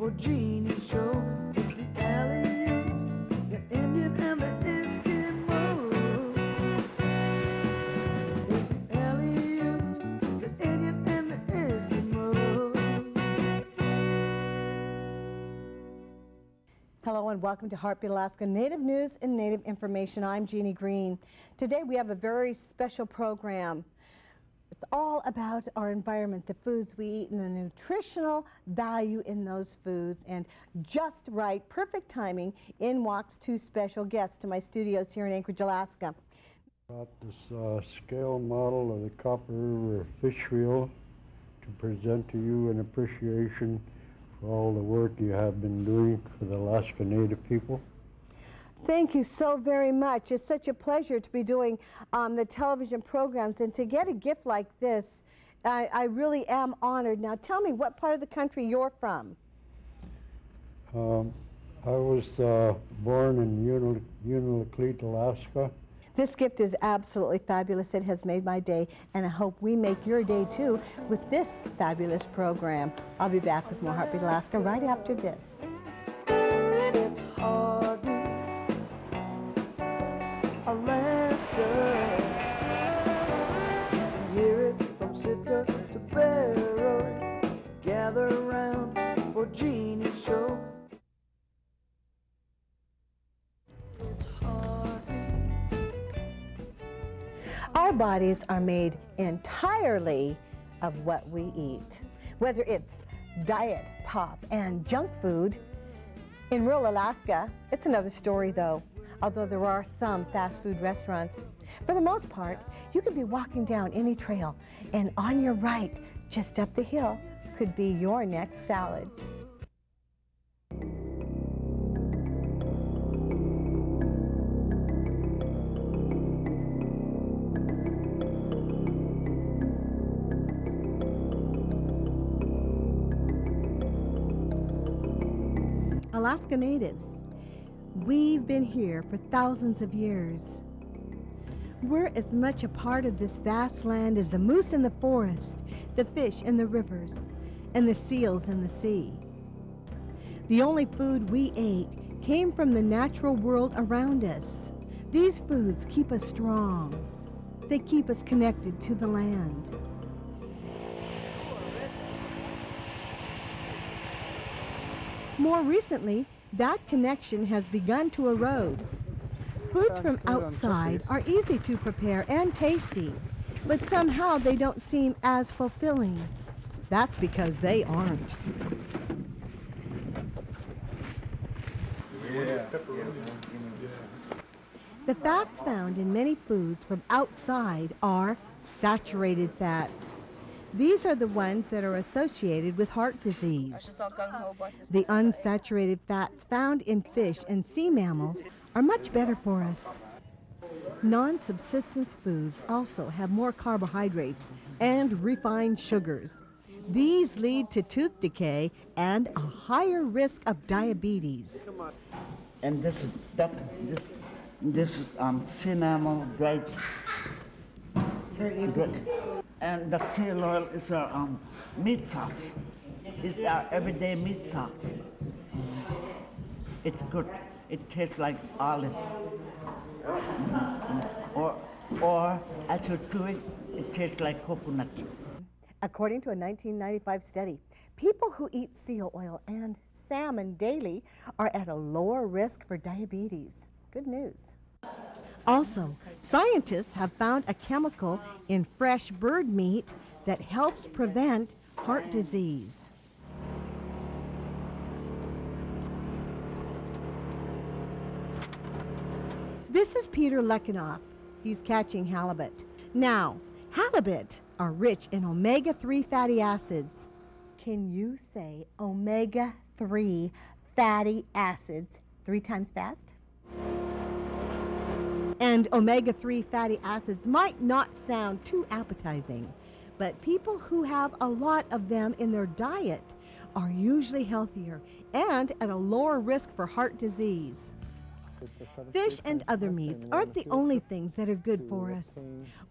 for Jeannie's show. It's the Aleut, the Indian and the Eskimo. It's the Aleut, the Indian and the Eskimo. Hello and welcome to Heartbeat Alaska Native News and Native Information. I'm Jeannie Green. Today we have a very special program. It's all about our environment, the foods we eat, and the nutritional value in those foods. And just right, perfect timing, in walks two special guests to my studios here in Anchorage, Alaska. Brought this scale model of the Copper River fish wheel to present to you an appreciation for all the work you have been doing for the Alaska Native people. Thank you so very much. It's such a pleasure to be doing the television programs, and to get a gift like this, I really am honored. Now tell me what part of the country you're from. I was born in Unalakleet, Alaska. This gift is absolutely fabulous. It has made my day, and I hope we make your day too with this fabulous program. I'll be back with more Heartbeat Alaska right after this. It's Heartbeat Alaska. You can hear it from Sitka to Barrow. Gather around for Jeannie's show. It's Heartbeat. Our bodies are made entirely of what we eat, whether it's diet, pop, and junk food. In rural Alaska, it's another story though, although there are some fast food restaurants. For the most part, you could be walking down any trail, and on your right, just up the hill, could be your next salad. Alaska Natives, we've been here for thousands of years. We're as much a part of this vast land as the moose in the forest, the fish in the rivers, and the seals in the sea. The only food we ate came from the natural world around us. These foods keep us strong. They keep us connected to the land. More recently, that connection has begun to erode. Foods from outside are easy to prepare and tasty, but somehow they don't seem as fulfilling. That's because they aren't. The fats found in many foods from outside are saturated fats. These are the ones that are associated with heart disease. The unsaturated fats found in fish and sea mammals are much better for us. Non-subsistence foods also have more carbohydrates and refined sugars. These lead to tooth decay and a higher risk of diabetes. And this is sea mammal dried. And the seal oil is our meat sauce. It's our everyday meat sauce. It's good. It tastes like olive. Or as you chew it, it tastes like coconut. According to a 1995 study, people who eat seal oil and salmon daily are at a lower risk for diabetes. Good news. Also, scientists have found a chemical in fresh bird meat that helps prevent heart disease. This is Peter Lekanof. He's catching halibut. Now, halibut are rich in omega-3 fatty acids. Can you say omega-3 fatty acids 3 times fast? And omega-3 fatty acids might not sound too appetizing, but people who have a lot of them in their diet are usually healthier and at a lower risk for heart disease. Fish and other meats aren't the only things that are good for us.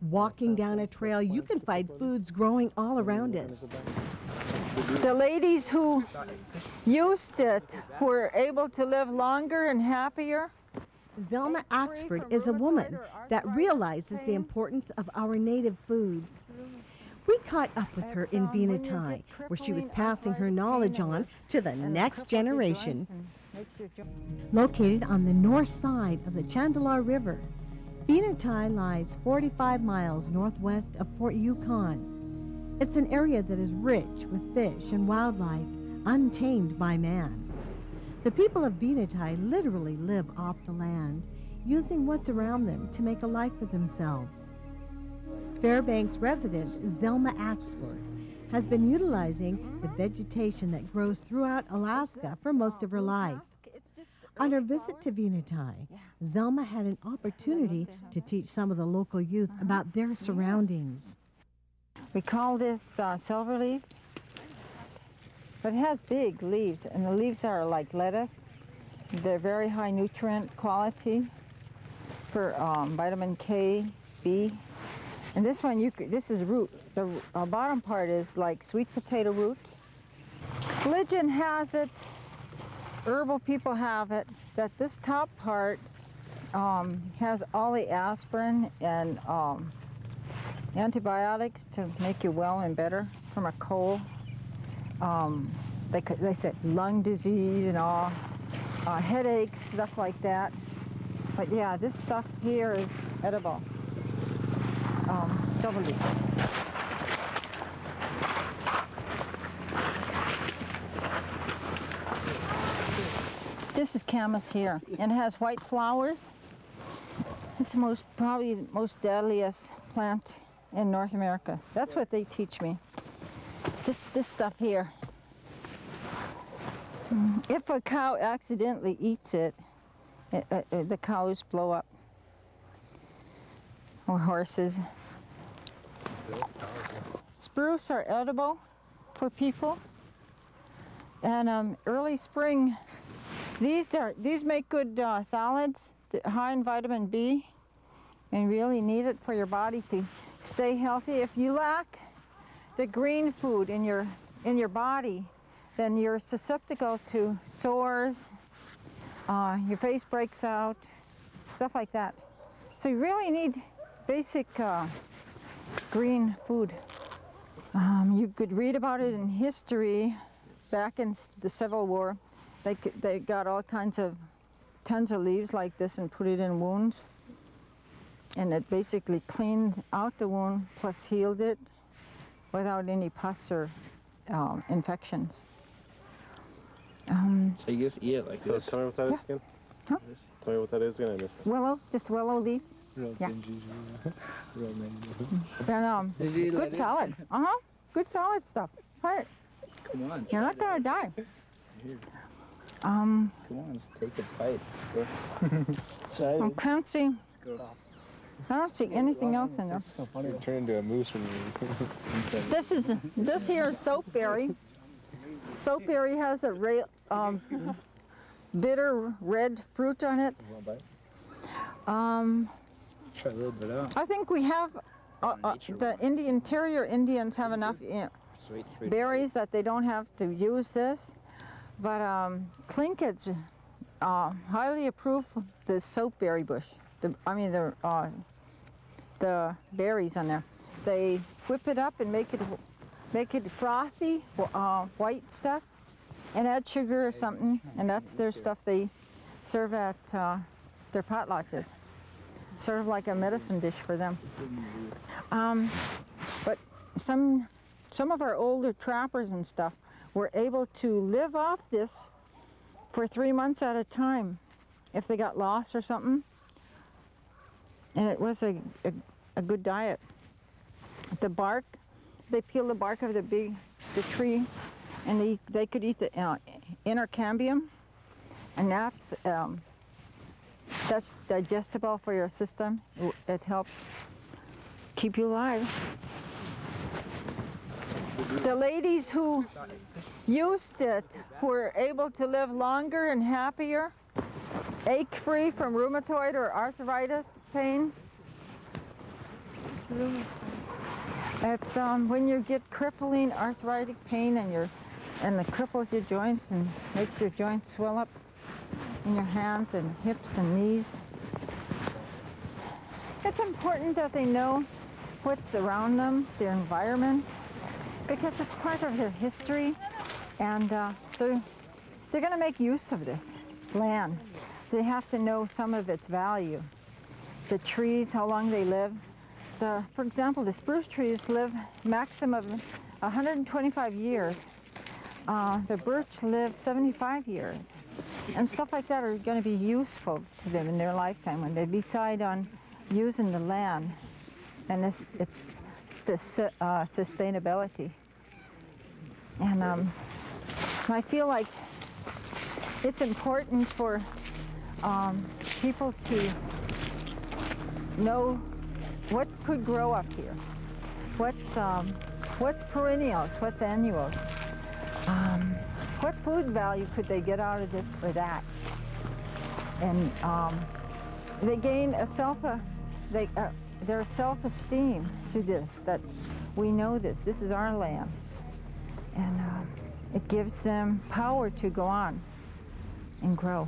Walking down a trail, you can find foods growing all around us. The ladies who used it were able to live longer and happier. Zelma Axford is a woman that realizes the importance of our native foods. We caught up with her in Venetie, where she was passing her knowledge on to the next generation. Located on the north side of the Chandalar River, Venetie lies 45 miles northwest of Fort Yukon. It's an area that is rich with fish and wildlife, untamed by man. The people of Venetie literally live off the land, using what's around them to make a life for themselves. Fairbanks resident Zelma Axford has been utilizing the vegetation that grows throughout Alaska for most of her life. On her visit to Venetie, Zelma had an opportunity to teach some of the local youth about their surroundings. We call this silverleaf, but it has big leaves, and the leaves are like lettuce. They're very high nutrient quality for vitamin K, B. And this one, this is root. The bottom part is like sweet potato root. Religion has it, herbal people have it, that this top part has all the aspirin and antibiotics to make you well and better from a cold. They say lung disease and all, headaches, stuff like that. But yeah, this stuff here is edible. It's silverleaf. This is camas here, and it has white flowers. It's probably the most deadliest plant in North America. That's what they teach me. This stuff here. If a cow accidentally eats it, the cows blow up. Or horses. Spruce are edible for people. And early spring, these make good salads, high in vitamin B, and really need it for your body to stay healthy. If you lack the green food in your body, then you're susceptible to sores, your face breaks out, stuff like that. So you really need basic green food. You could read about it in history. Back in the Civil War, they got all kinds of tons of leaves like this and put it in wounds, and it basically cleaned out the wound plus healed it without any pus or infections. So you just eat it like this? Tell me what that is again. Huh? Tell me what that is again, I missed it. Willow, just willow leaf. Real Yeah. dingy, real many. And good salad. Good solid stuff. Try it. Come on. You're not gonna die. Here. Um, Come on, just take a bite. I can't see. I don't see anything else in there. So funny. Turn into a moose when you. This here is soapberry. Soapberry has a bitter red fruit on it. You want a bite? Try a little bit out. I think we have the interior Indians have enough Sweet. berries that they don't have to use this. But Clinkets highly approve the soapberry bush. The berries on there. They whip it up and make it frothy, white stuff, and add sugar or something, and that's their stuff they serve at their potlatches. Sort of like a medicine dish for them. But some of our older trappers and stuff were able to live off this for 3 months at a time if they got lost or something. And it was a good diet. The bark, they peel the bark of the tree, and they could eat the inner cambium, and that's digestible for your system. It helps keep you alive. The ladies who used it were able to live longer and happier, ache-free from rheumatoid or arthritis pain. It's when you get crippling arthritic pain and it cripples your joints and makes your joints swell up in your hands and hips and knees. It's important that they know what's around them, their environment, because it's part of their history, and they're going to make use of this land. They have to know some of its value. The trees, how long they live. For example, the spruce trees live maximum of 125 years. The birch lives 75 years. And stuff like that are going to be useful to them in their lifetime when they decide on using the land and its sustainability. And I feel like it's important for people to know what could grow up here, what's perennials, what's annuals, what food value could they get out of this or that, and they gain their self-esteem through this, that we know this is our land, and it gives them power to go on and grow.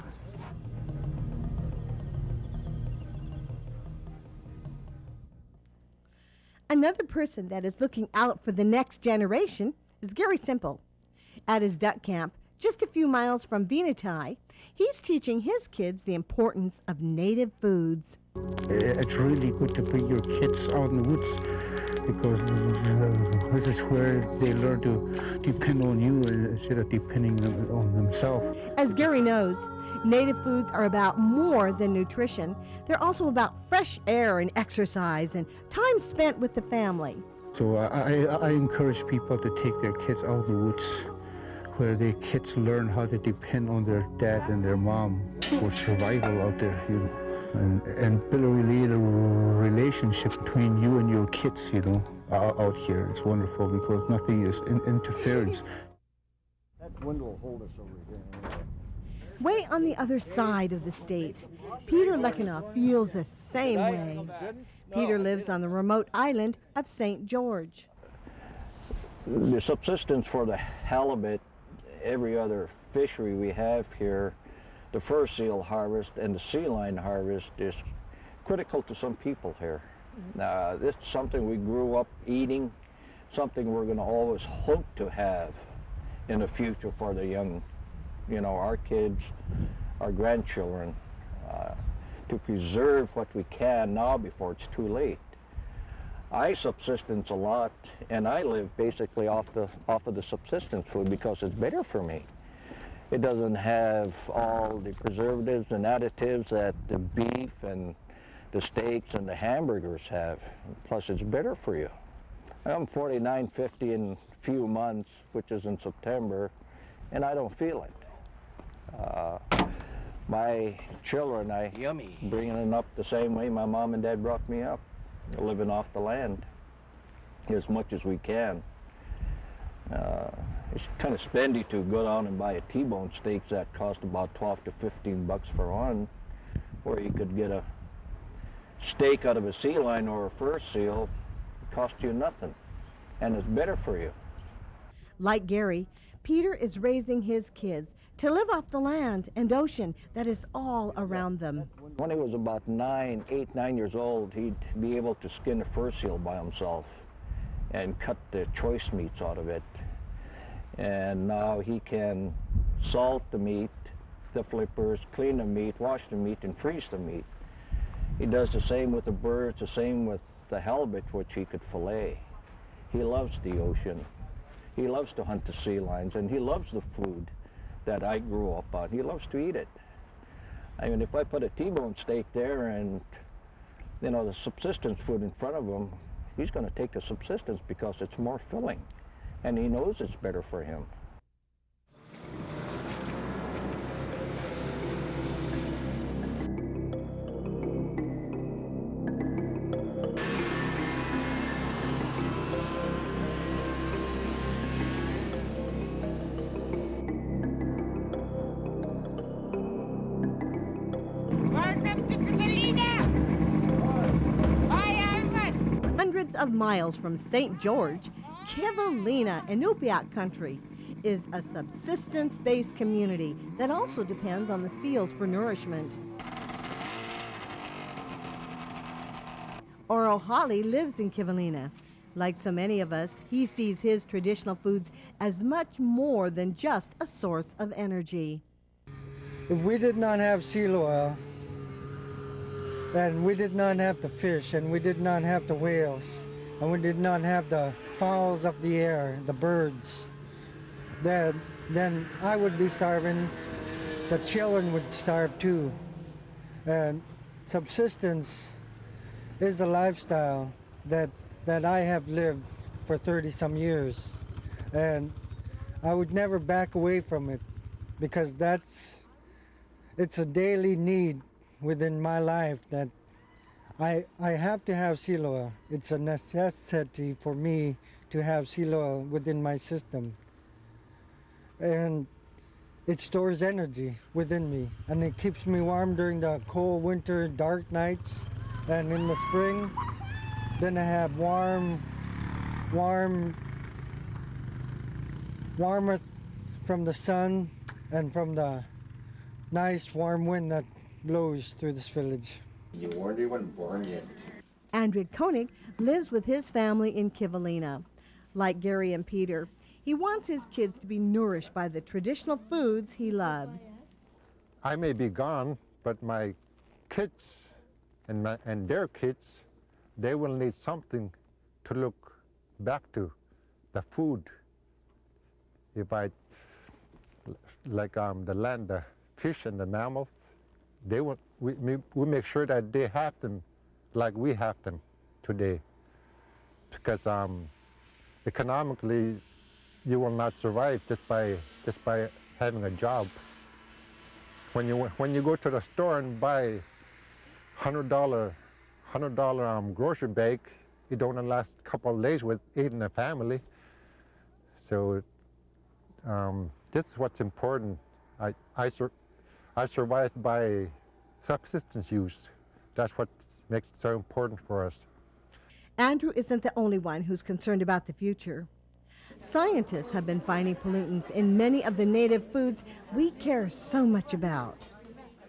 Another person that is looking out for the next generation is Gary Simple. At his duck camp, just a few miles from Venetie, he's teaching his kids the importance of native foods. It's really good to bring your kids out in the woods, because this is where they learn to depend on you instead of depending on themselves. As Gary knows, native foods are about more than nutrition. They're also about fresh air and exercise and time spent with the family. So I encourage people to take their kids out in the woods, where the kids learn how to depend on their dad and their mom for survival out there, you know, and build a relationship between you and your kids, you know, out here. It's wonderful because nothing is interference. That window will hold us over here. Way on the other side of the state, Peter Lekanof feels the same way. Peter lives on the remote island of St. George. The subsistence for the halibut, every other fishery we have here, the fur seal harvest and the sea lion harvest is critical to some people here. This is something we grew up eating, something we're going to always hope to have in the future for the young, you know, our kids, our grandchildren, to preserve what we can now before it's too late. I subsistence a lot, and I live basically off of the subsistence food because it's better for me. It doesn't have all the preservatives and additives that the beef and the steaks and the hamburgers have. Plus, it's better for you. I'm 49, 50 in a few months, which is in September, and I don't feel it. My children, I bringing them up the same way my mom and dad brought me up, living off the land as much as we can. It's kind of spendy to go down and buy a T-bone steak that cost about 12 to 15 bucks for one, where you could get a steak out of a sea lion or a fur seal, cost you nothing, and it's better for you. Like Gary, Peter is raising his kids to live off the land and ocean that is all around them. When he was about 9 years old, he'd be able to skin a fur seal by himself and cut the choice meats out of it. And now he can salt the meat, the flippers, clean the meat, wash the meat, and freeze the meat. He does the same with the birds, the same with the halibut, which he could fillet. He loves the ocean. He loves to hunt the sea lions, and he loves the food that I grew up on. He loves to eat it. I mean, if I put a T-bone steak there and, you know, the subsistence food in front of him, he's going to take the subsistence because it's more filling, and he knows it's better for him. of miles from St. George, Kivalina, Inupiat country, is a subsistence-based community that also depends on the seals for nourishment. Oro Holly lives in Kivalina. Like so many of us, he sees his traditional foods as much more than just a source of energy. If we did not have seal oil, and we did not have the fish, and we did not have the whales, and we did not have the fowls of the air, the birds, then I would be starving, the children would starve too. And subsistence is a lifestyle that I have lived for 30-some years. And I would never back away from it because it's a daily need within my life that I have to have seal oil. It's a necessity for me to have seal oil within my system. And it stores energy within me, and it keeps me warm during the cold winter, dark nights. And in the spring, then I have warmth from the sun and from the nice warm wind that blows through this village. You weren't even born yet. Andrew Koenig lives with his family in Kivalina. Like Gary and Peter, he wants his kids to be nourished by the traditional foods he loves. I may be gone, but my kids and their kids, they will need something to look back to, the food. If I, like the land, the fish and the mammals, we make sure that they have them like we have them today. Because economically, you will not survive just by having a job. When you go to the store and buy $100 grocery bag, it don't last a couple of days with eating a family. So this is what's important. I survived by subsistence use. That's what makes it so important for us. Andrew isn't the only one who's concerned about the future. Scientists have been finding pollutants in many of the native foods we care so much about.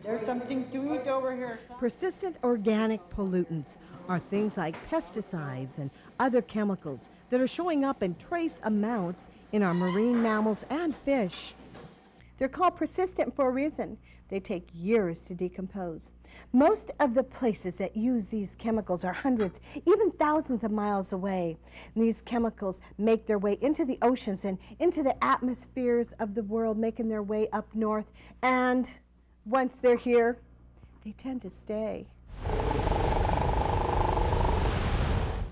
There's something to eat over here. Persistent organic pollutants are things like pesticides and other chemicals that are showing up in trace amounts in our marine mammals and fish. They're called persistent for a reason. They take years to decompose. Most of the places that use these chemicals are hundreds, even thousands of miles away. And these chemicals make their way into the oceans and into the atmospheres of the world, making their way up north. And once they're here, they tend to stay.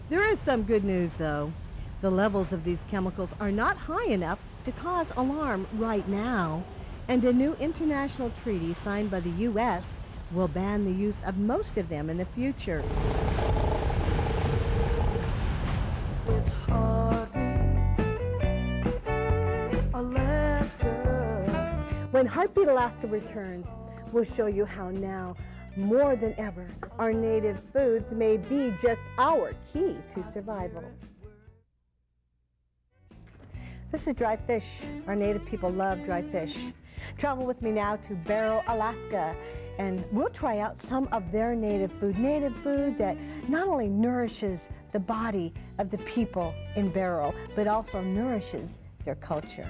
There is some good news, though. The levels of these chemicals are not high enough to cause alarm right now. And a new international treaty signed by the U.S. will ban the use of most of them in the future. It's Heartbeat Alaska. When Heartbeat Alaska returns, we'll show you how now, more than ever, our native foods may be just our key to survival. This is dry fish. Our native people love dry fish. Travel with me now to Barrow, Alaska, and we'll try out some of their native food that not only nourishes the body of the people in Barrow, but also nourishes their culture.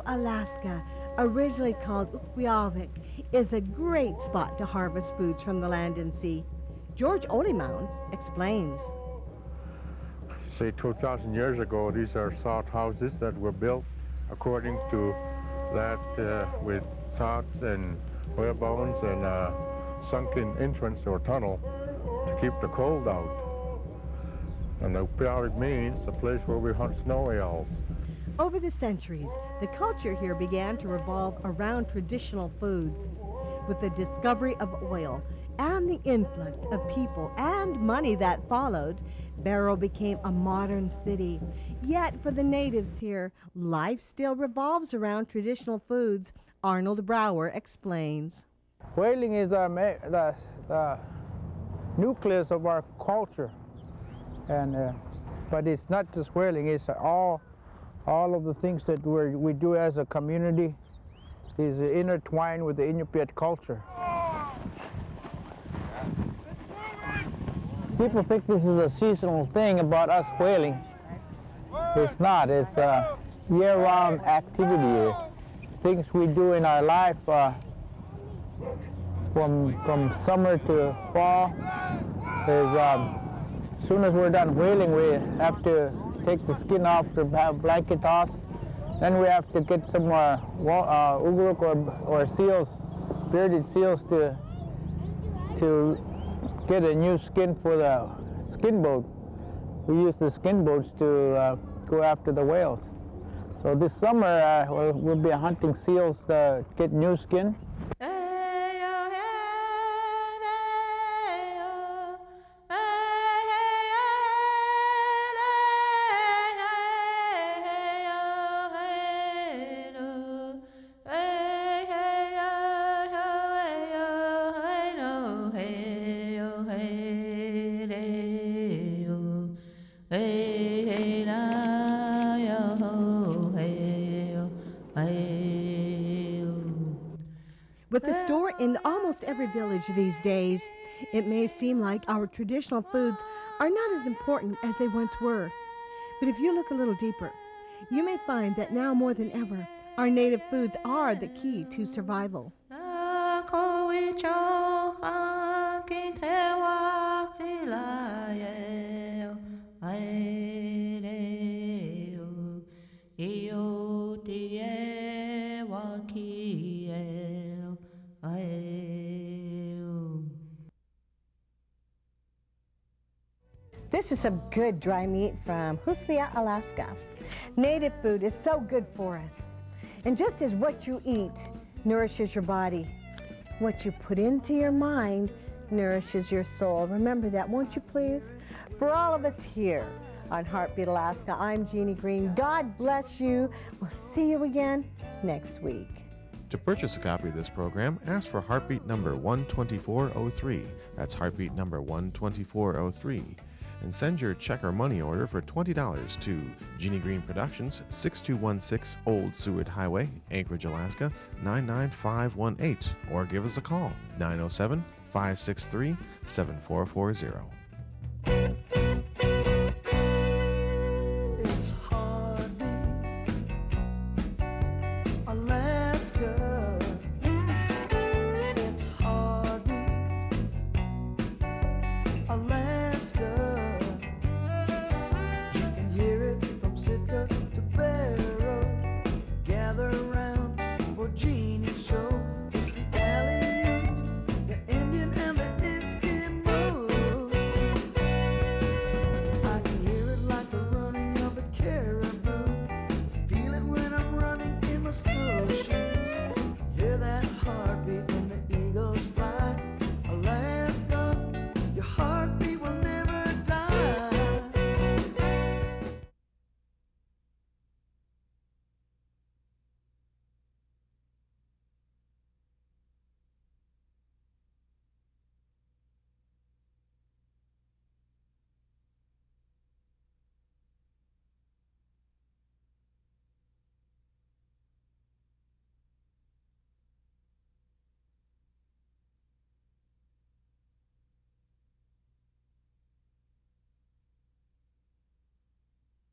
Alaska, originally called Ukwiavik, is a great spot to harvest foods from the land and sea. George Olemaun explains. Say 2,000 years ago, these are salt houses that were built according to that with salt and whalebones and sunken entrance or tunnel to keep the cold out. And Ukwiavik means a place where we hunt snow owls. Over the centuries, the culture here began to revolve around traditional foods. With the discovery of oil and the influx of people and money that followed, Barrow became a modern city. Yet for the natives here, life still revolves around traditional foods. Arnold Brower explains. Whaling is the nucleus of our culture, and but it's not just whaling. It's all of the things that we do as a community is intertwined with the Inupiat culture. People think this is a seasonal thing about us whaling. It's not. It's a year-round activity. Things we do in our life from summer to fall is as soon as we're done whaling, we have to take the skin off to have blanket toss. Then we have to get some ugruk or seals, bearded seals, to get a new skin for the skin boat. We use the skin boats to go after the whales. So this summer we'll be hunting seals to get new skin. With the store in almost every village these days, it may seem like our traditional foods are not as important as they once were. But if you look a little deeper, you may find that now more than ever, our native foods are the key to survival. This is some good dry meat from Huslia, Alaska. Native food is so good for us. And just as what you eat nourishes your body, what you put into your mind nourishes your soul. Remember that, won't you please? For all of us here on Heartbeat Alaska, I'm Jeannie Green. God bless you. We'll see you again next week. To purchase a copy of this program, ask for Heartbeat number 12403. That's Heartbeat number 12403. And send your check or money order for $20 to Jeannie Green Productions, 6216 Old Seward Highway, Anchorage, Alaska, 99518. Or give us a call, 907-563-7440. It's